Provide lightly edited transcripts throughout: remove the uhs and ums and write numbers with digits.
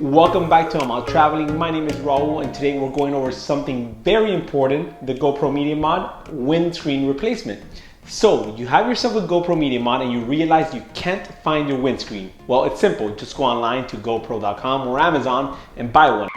Welcome back to I'm Out Traveling. My name is Raul and today we're going over something very important, the GoPro Media Mod windscreen replacement. So you have yourself a GoPro Media Mod and you realize you can't find your windscreen. Well, it's simple. Just go online to GoPro.com or Amazon and buy one.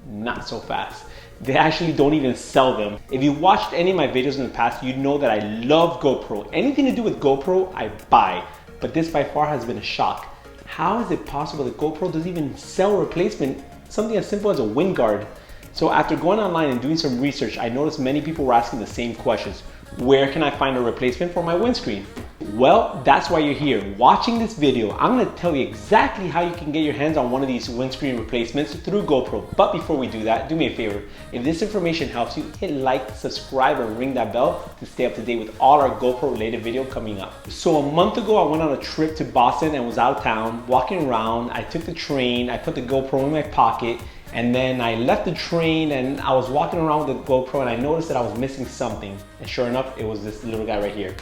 Not so fast. They actually don't even sell them. If you watched any of my videos in the past, you know that I love GoPro. Anything to do with GoPro, I buy. But this by far has been a shock. How is it possible that GoPro doesn't even sell a replacement, something as simple as a wind guard? So after going online and doing some research, I noticed many people were asking the same questions. Where can I find a replacement for my windscreen? Well, that's why you're here. Watching this video, I'm gonna tell you exactly how you can get your hands on one of these windscreen replacements through GoPro. But before we do that, do me a favor. If this information helps you, hit like, subscribe, and ring that bell to stay up to date with all our GoPro related video coming up. So a month ago, I went on a trip to Boston and was out of town, walking around. I took the train, I put the GoPro in my pocket, and then I left the train and I was walking around with the GoPro and I noticed that I was missing something. And sure enough, it was this little guy right here,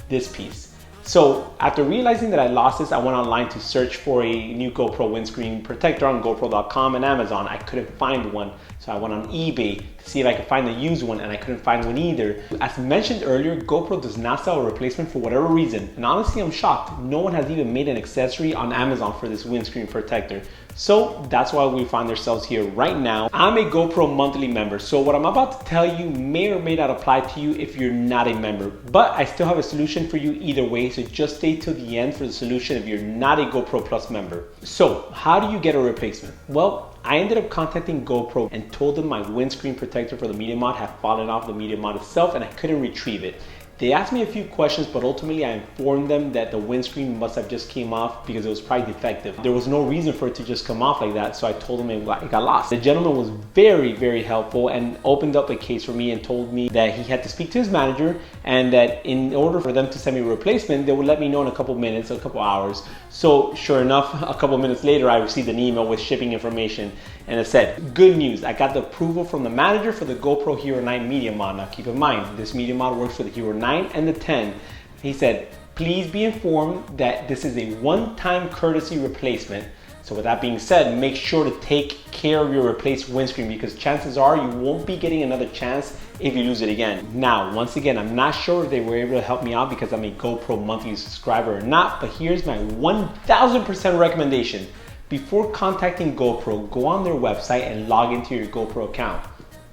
this piece. So after realizing that I lost this, I went online to search for a new GoPro windscreen protector on GoPro.com and Amazon. I couldn't find one. So I went on eBay to see if I could find a used one and I couldn't find one either. As mentioned earlier, GoPro does not sell a replacement for whatever reason. And honestly, I'm shocked. No one has even made an accessory on Amazon for this windscreen protector. So that's why we find ourselves here right now. I'm a GoPro monthly member, so what I'm about to tell you may or may not apply to you if you're not a member, but I still have a solution for you either way, so just stay till the end for the solution if you're not a GoPro Plus member. So how do you get a replacement? Well, I ended up contacting GoPro and told them my windscreen protector for the Media Mod had fallen off the Media Mod itself and I couldn't retrieve it. They asked me a few questions, but ultimately I informed them that the windscreen must have just came off because it was probably defective. There was no reason for it to just come off like that, so I told them it got lost. The gentleman was very, very helpful and opened up a case for me and told me that he had to speak to his manager and that in order for them to send me a replacement, they would let me know in a couple minutes, a couple hours. So sure enough, a couple minutes later, I received an email with shipping information and it said, good news, I got the approval from the manager for the GoPro Hero 9 Media Mod. Now keep in mind, this Media Mod works for the Hero 9 and the 10. He said, please be informed that this is a one-time courtesy replacement. So with that being said, make sure to take care of your replaced windscreen because chances are you won't be getting another chance if you lose it again. Now, once again, I'm not sure if they were able to help me out because I'm a GoPro monthly subscriber or not, but here's my 1000% recommendation. Before contacting GoPro, go on their website and log into your GoPro account,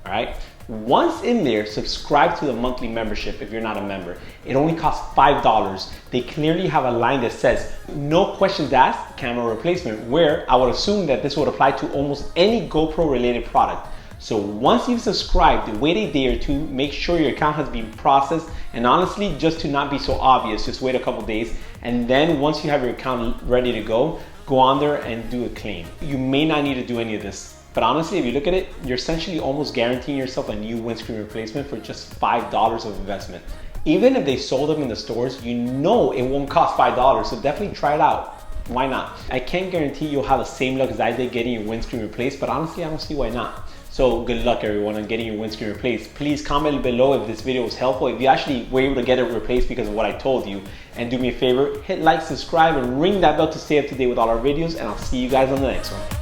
all right? Once in there, subscribe to the monthly membership if you're not a member. It only costs $5. They clearly have a line that says, no questions asked, camera replacement, where I would assume that this would apply to almost any GoPro related product. So once you've subscribed, wait a day or two, make sure your account has been processed, and honestly, just to not be so obvious, just wait a couple days, and then once you have your account ready to go on there and do a claim. You may not need to do any of this, but honestly, if you look at it, you're essentially almost guaranteeing yourself a new windscreen replacement for just $5 of investment. Even if they sold them in the stores, you know it won't cost $5, so definitely try it out. Why not? I can't guarantee you'll have the same luck as I did getting your windscreen replaced, but honestly, I don't see why not. So good luck everyone on getting your windscreen replaced. Please comment below if this video was helpful, if you actually were able to get it replaced because of what I told you. And do me a favor, hit like, subscribe, and ring that bell to stay up to date with all our videos, and I'll see you guys on the next one.